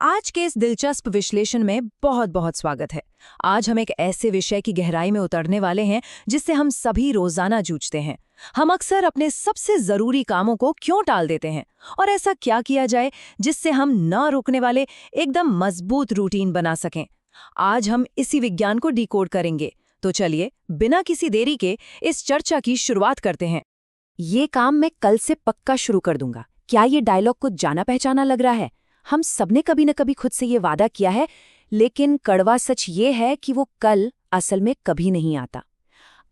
आज के इस दिलचस्प विश्लेषण में बहुत बहुत स्वागत है। आज हम एक ऐसे विषय की गहराई में उतरने वाले हैं जिससे हम सभी रोजाना जूझते हैं। हम अक्सर अपने सबसे जरूरी कामों को क्यों टाल देते हैं और ऐसा क्या किया जाए जिससे हम न रुकने वाले एकदम मजबूत रूटीन बना सकें। आज हम इसी विज्ञान को डिकोड करेंगे। तो चलिए बिना किसी देरी के इस चर्चा की शुरुआत करते हैं। ये काम मैं कल से पक्का शुरू कर दूंगा। क्या ये डायलॉग कुछ जाना पहचाना लग रहा है? हम सबने कभी न कभी खुद से ये वादा किया है, लेकिन कड़वा सच ये है कि वो कल असल में कभी नहीं आता।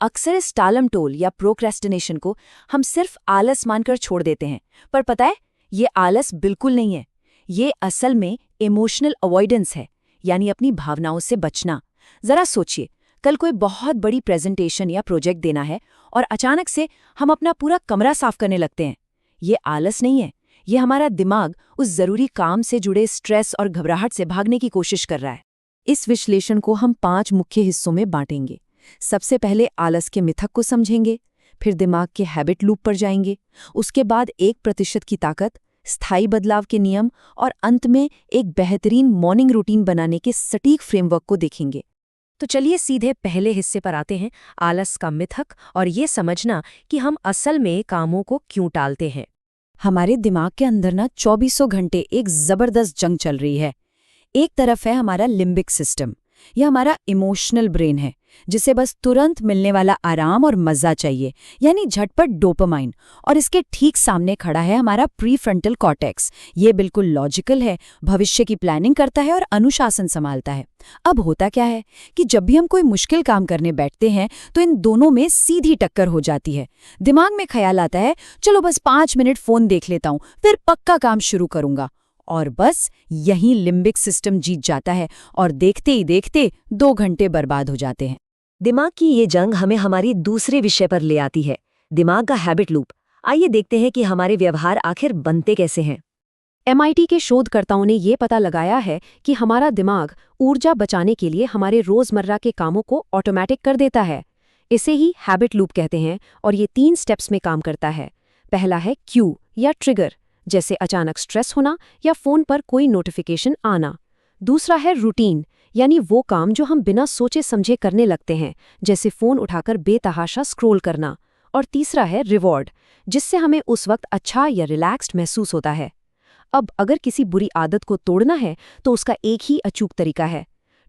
अक्सर इस टालमटोल या प्रोक्रेस्टिनेशन को हम सिर्फ आलस मानकर छोड़ देते हैं, पर पता है ये आलस बिल्कुल नहीं है। ये असल में इमोशनल अवॉइडेंस है, यानी अपनी भावनाओं से बचना। जरा सोचिए, कल कोई बहुत बड़ी प्रेजेंटेशन या प्रोजेक्ट देना है और अचानक से हम अपना पूरा कमरा साफ करने लगते हैं। ये आलस नहीं है, ये हमारा दिमाग उस जरूरी काम से जुड़े स्ट्रेस और घबराहट से भागने की कोशिश कर रहा है। इस विश्लेषण को हम 5 मुख्य हिस्सों में बांटेंगे। सबसे पहले आलस के मिथक को समझेंगे, फिर दिमाग के हैबिट लूप पर जाएंगे, उसके बाद 1% की ताकत, स्थायी बदलाव के नियम और अंत में एक बेहतरीन मॉर्निंग रूटीन बनाने के सटीक फ्रेमवर्क को देखेंगे। तो चलिए सीधे पहले हिस्से पर आते हैं, आलस का मिथक और ये समझना कि हम असल में कामों को क्यों टालते हैं। हमारे दिमाग के अंदर ना 2400 घंटे एक जबरदस्त जंग चल रही है। एक तरफ है हमारा लिम्बिक सिस्टम, यह हमारा इमोशनल ब्रेन है जिसे बस तुरंत मिलने वाला आराम और मजा चाहिए, यानी झटपट डोपामाइन। और इसके ठीक सामने खड़ा है हमारा प्रीफ्रंटल कॉर्टेक्स। ये बिल्कुल लॉजिकल है, भविष्य की प्लानिंग करता है और अनुशासन संभालता है। अब होता क्या है कि जब भी हम कोई मुश्किल काम करने बैठते हैं तो इन दोनों में सीधी टक्कर हो जाती है। दिमाग में ख्याल आता है, चलो बस 5 मिनट फोन देख लेता हूँ, फिर पक्का काम शुरू करूंगा। और बस यहीं लिम्बिक सिस्टम जीत जाता है और देखते ही देखते 2 घंटे बर्बाद हो जाते हैं। दिमाग की ये जंग हमें हमारी दूसरे विषय पर ले आती है, दिमाग का हैबिट लूप। आइए देखते हैं कि हमारे व्यवहार आखिर बनते कैसे हैं। MIT के शोधकर्ताओं ने ये पता लगाया है कि हमारा दिमाग ऊर्जा बचाने के लिए हमारे रोजमर्रा के कामों को ऑटोमेटिक कर देता है। इसे ही हैबिट लूप कहते हैं और ये 3 स्टेप्स में काम करता है। पहला है क्यू या ट्रिगर, जैसे अचानक स्ट्रेस होना या फोन पर कोई नोटिफिकेशन आना। दूसरा है रूटीन, यानी वो काम जो हम बिना सोचे समझे करने लगते हैं, जैसे फोन उठाकर बेतहाशा स्क्रॉल करना। और तीसरा है रिवॉर्ड, जिससे हमें उस वक्त अच्छा या रिलैक्स्ड महसूस होता है। अब अगर किसी बुरी आदत को तोड़ना है तो उसका एक ही अचूक तरीका है,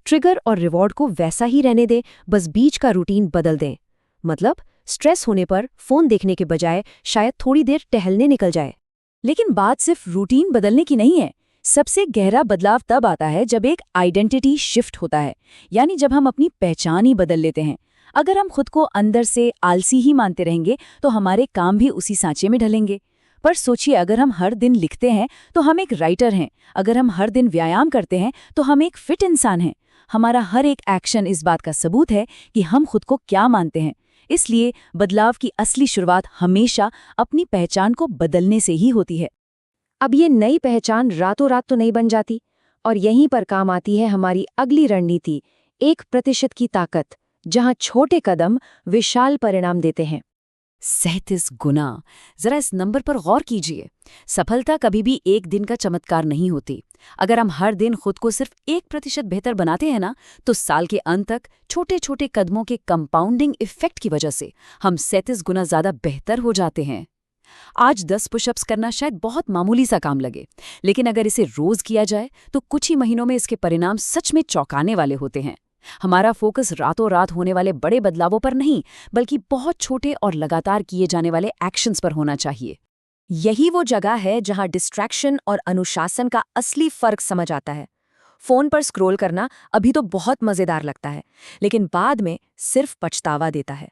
ट्रिगर और रिवॉर्ड को वैसा ही रहने दें, बस बीच का रूटीन बदल दें। मतलब स्ट्रेस होने पर फोन देखने के बजाय शायद थोड़ी देर टहलने निकल जाए। लेकिन बात सिर्फ रूटीन बदलने की नहीं है। सबसे गहरा बदलाव तब आता है जब एक आइडेंटिटी शिफ्ट होता है, यानी जब हम अपनी पहचान ही बदल लेते हैं। अगर हम खुद को अंदर से आलसी ही मानते रहेंगे तो हमारे काम भी उसी सांचे में ढलेंगे। पर सोचिए, अगर हम हर दिन लिखते हैं तो हम एक राइटर हैं, अगर हम हर दिन व्यायाम करते हैं तो हम एक फिट इंसान हैं। हमारा हर एक एक्शन इस बात का सबूत है कि हम खुद को क्या मानते हैं। इसलिए बदलाव की असली शुरुआत हमेशा अपनी पहचान को बदलने से ही होती है। अब ये नई पहचान रातों रात तो नहीं बन जाती, और यहीं पर काम आती है हमारी अगली रणनीति, 1% की ताकत, जहां छोटे कदम विशाल परिणाम देते हैं। 37 गुना। जरा इस नंबर पर गौर कीजिए। सफलता कभी भी एक दिन का चमत्कार नहीं होती। अगर हम हर दिन खुद को सिर्फ 1% बेहतर बनाते हैं ना, तो साल के अंत तक छोटे छोटे कदमों के कंपाउंडिंग इफेक्ट की वजह से हम 37 गुना ज्यादा बेहतर हो जाते हैं। आज 10 पुशअप्स करना शायद बहुत मामूली सा काम लगे, लेकिन अगर इसे रोज किया जाए तो कुछ ही महीनों में इसके परिणाम सच में चौंकाने वाले होते हैं। हमारा फोकस रातों रात होने वाले बड़े बदलावों पर नहीं, बल्कि बहुत छोटे और लगातार किए जाने वाले एक्शंस पर होना चाहिए। यही वो जगह है जहां डिस्ट्रैक्शन और अनुशासन का असली फर्क समझ आता है। फोन पर स्क्रॉल करना अभी तो बहुत मजेदार लगता है, लेकिन बाद में सिर्फ पछतावा देता है।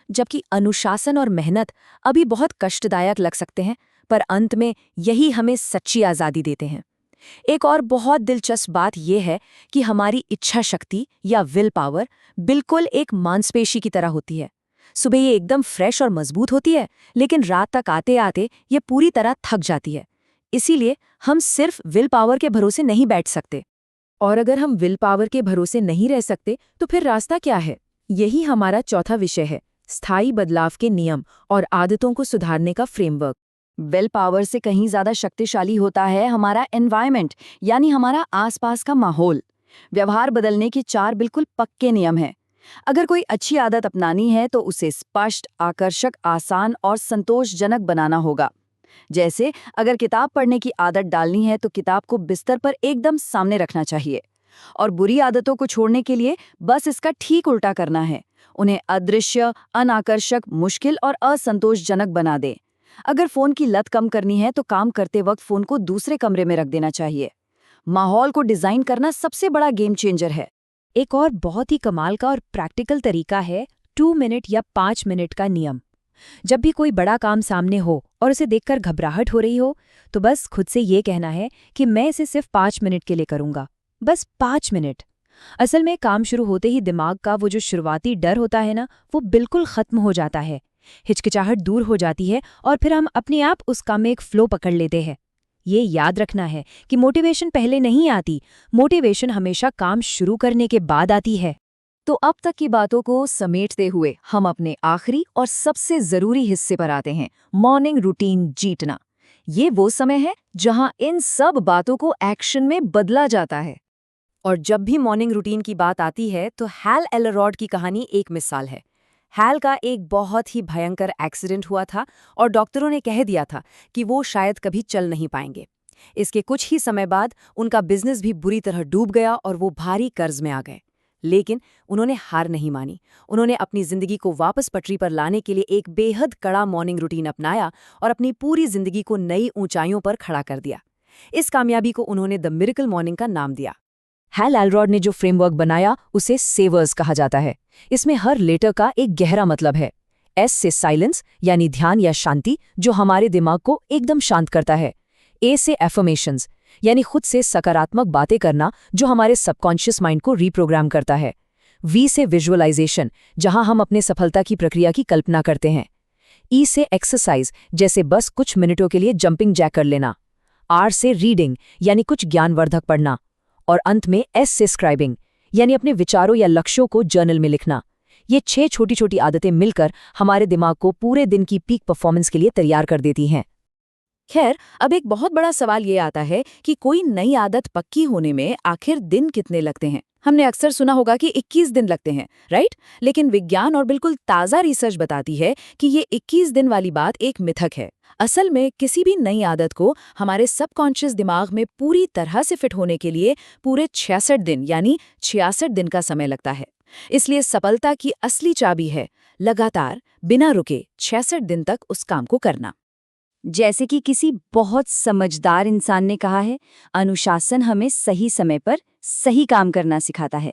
जबकि अनुशासन और मेहनत अभी बहुत कष्टदायक लग सकते हैं, पर अंत में यही हमें सच्ची आज़ादी देते हैं। एक और बहुत दिलचस्प बात यह है कि हमारी इच्छा शक्ति या विल पावर बिल्कुल एक मांसपेशी की तरह होती है। सुबह ये एकदम फ्रेश और मजबूत होती है, लेकिन रात तक आते आते ये पूरी तरह थक जाती है। इसीलिए हम सिर्फ विल पावर के भरोसे नहीं बैठ सकते। और अगर हम विल पावर के भरोसे नहीं रह सकते तो फिर रास्ता क्या है? यही हमारा चौथा विषय है, स्थायी बदलाव के नियम और आदतों को सुधारने का फ्रेमवर्क। विल पावर से कहीं ज्यादा शक्तिशाली होता है हमारा एनवायरनमेंट, यानी हमारा आसपास का माहौल। व्यवहार बदलने के 4 बिल्कुल पक्के नियम हैं। अगर कोई अच्छी आदत अपनानी है तो उसे स्पष्ट, आकर्षक, आसान और संतोषजनक बनाना होगा। जैसे अगर किताब पढ़ने की आदत डालनी है तो किताब को बिस्तर पर एकदम सामने रखना चाहिए। और बुरी आदतों को छोड़ने के लिए बस इसका ठीक उल्टा करना है, उन्हें अदृश्य, अनाकर्षक, मुश्किल और असंतोषजनक बना दें। अगर फोन की लत कम करनी है तो काम करते वक्त फोन को दूसरे कमरे में रख देना चाहिए। माहौल को डिजाइन करना सबसे बड़ा गेम चेंजर है। एक और बहुत ही कमाल का और प्रैक्टिकल तरीका है 2 मिनट या 5 मिनट का नियम। जब भी कोई बड़ा काम सामने हो और उसे देखकर घबराहट हो रही हो, तो बस खुद से ये कहना है कि मैं इसे सिर्फ 5 मिनट के लिए करूंगा, बस 5 मिनट। असल में काम शुरू होते ही दिमाग का वो जो शुरुआती डर होता है ना, वो बिल्कुल खत्म हो जाता है। हिचकिचाहट दूर हो जाती है और फिर हम अपने आप उस काम में एक फ्लो पकड़ लेते हैं। ये याद रखना है कि मोटिवेशन पहले नहीं आती, मोटिवेशन हमेशा काम शुरू करने के बाद आती है। तो अब तक की बातों को समेटते हुए हम अपने आखिरी और सबसे जरूरी हिस्से पर आते हैं, मॉर्निंग रूटीन जीतना। ये वो समय है जहां इन सब बातों को एक्शन में बदला जाता है। और जब भी मॉर्निंग रूटीन की बात आती है तो हैल एलरॉड की कहानी एक मिसाल है। हैल का एक बहुत ही भयंकर एक्सीडेंट हुआ था और डॉक्टरों ने कह दिया था कि वो शायद कभी चल नहीं पाएंगे। इसके कुछ ही समय बाद उनका बिजनेस भी बुरी तरह डूब गया और वो भारी कर्ज में आ गए। लेकिन उन्होंने हार नहीं मानी। उन्होंने अपनी जिंदगी को वापस पटरी पर लाने के लिए एक बेहद कड़ा मॉर्निंग रूटीन अपनाया और अपनी पूरी जिंदगी को नई ऊंचाइयों पर खड़ा कर दिया। इस कामयाबी को उन्होंने द मिरेकल मॉर्निंग का नाम दिया। हैल एलरॉड ने जो फ्रेमवर्क बनाया उसे सेवर्स कहा जाता है। इसमें हर लेटर का एक गहरा मतलब है। एस से साइलेंस यानी ध्यान या शांति, जो हमारे दिमाग को एकदम शांत करता है। ए से एफर्मेशंस यानी खुद से सकारात्मक बातें करना, जो हमारे सबकॉन्शियस माइंड को रीप्रोग्राम करता है। वी से विजुअलाइजेशन, जहां हम अपने सफलता की प्रक्रिया की कल्पना करते हैं। ई से एक्सरसाइज, जैसे बस कुछ मिनटों के लिए जंपिंग जैक कर लेना। आर से रीडिंग यानी कुछ ज्ञानवर्धक पढ़ना। और अंत में एस से स्क्राइबिंग यानी अपने विचारों या लक्ष्यों को जर्नल में लिखना। ये 6 छोटी छोटी आदतें मिलकर हमारे दिमाग को पूरे दिन की पीक परफॉर्मेंस के लिए तैयार कर देती हैं। खैर, अब एक बहुत बड़ा सवाल ये आता है कि कोई नई आदत पक्की होने में आखिर दिन कितने लगते हैं। हमने अक्सर सुना होगा कि 21 दिन लगते हैं, राइट? लेकिन विज्ञान और बिल्कुल ताज़ा रिसर्च बताती है कि ये 21 दिन वाली बात एक मिथक है। असल में किसी भी नई आदत को हमारे सबकॉन्शियस दिमाग में पूरी तरह से फिट होने के लिए पूरे 66 दिन यानी 66 दिन का समय लगता है। इसलिए सफलता की असली चाबी है लगातार, बिना रुके 66 दिन तक उस काम को करना। जैसे कि किसी बहुत समझदार इंसान ने कहा है, अनुशासन हमें सही समय पर सही काम करना सिखाता है।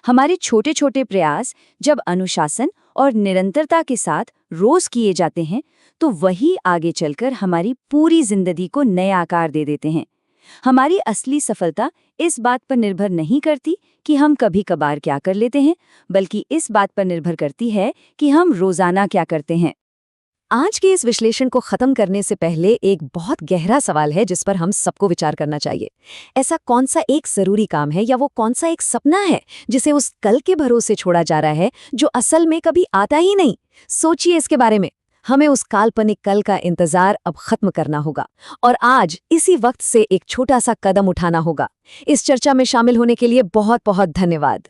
हमारे छोटे छोटे प्रयास जब अनुशासन और निरंतरता के साथ रोज किए जाते हैं तो वही आगे चलकर हमारी पूरी जिंदगी को नया आकार दे देते हैं। हमारी असली सफलता इस बात पर निर्भर नहीं करती कि हम कभी कभार क्या कर लेते हैं, बल्कि इस बात पर निर्भर करती है कि हम रोजाना क्या करते हैं। आज के इस विश्लेषण को खत्म करने से पहले एक बहुत गहरा सवाल है जिस पर हम सबको विचार करना चाहिए। ऐसा कौन सा एक जरूरी काम है या वो कौन सा एक सपना है जिसे उस कल के भरोसे छोड़ा जा रहा है जो असल में कभी आता ही नहीं? सोचिए इसके बारे में। हमें उस काल्पनिक कल का इंतजार अब खत्म करना होगा और आज इसी वक्त से एक छोटा सा कदम उठाना होगा। इस चर्चा में शामिल होने के लिए बहुत बहुत धन्यवाद।